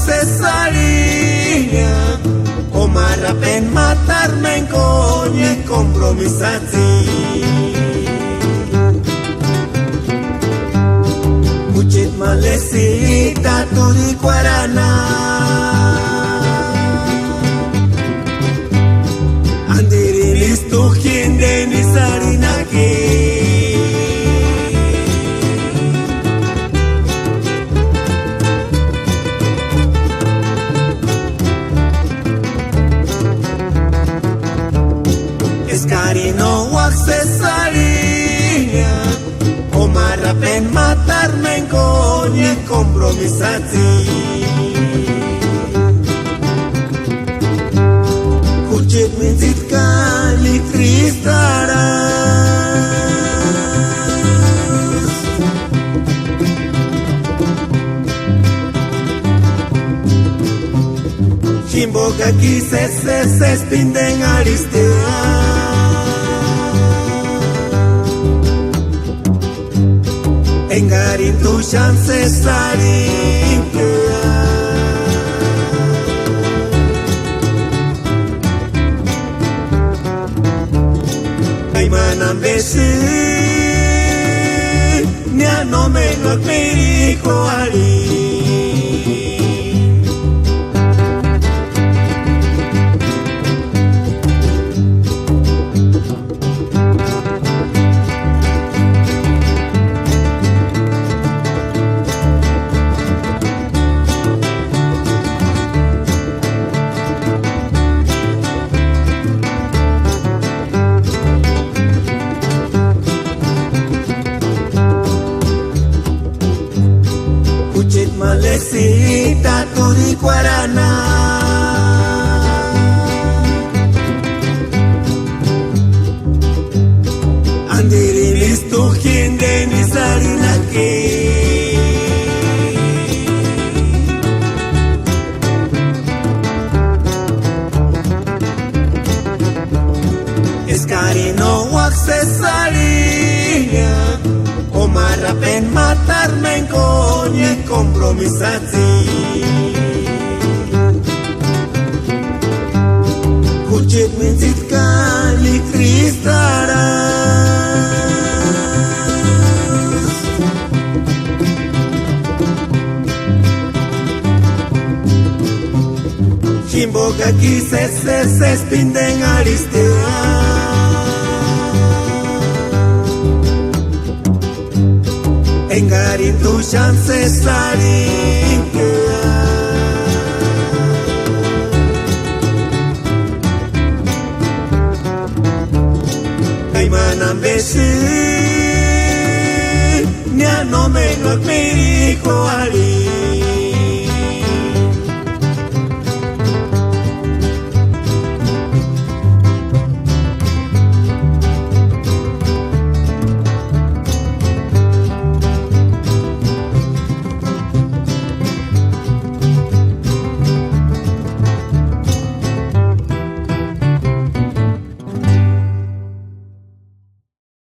cesaria o marapen matarme en coñe compromisati Kuchit malesita turi guarana Andirinis tuhin deni sarinaki Escarino cesaria o marapen matarme en coñe compromisati Kuchit minzit kali tristaras Chimboca quise se spinden aristea Engarin tu chance saringa Ay manam besi Nia no me lo perico ali Malesita turi guarana Andirinis tuhin deni sarinaki Escarino cesaria o marapen matarme en coñe compromisati Kuchit minzit kali tristaras Chimboca quise se spinden aristea Engarin tu chance saringa Ay manam besi Nia no me lo perico ali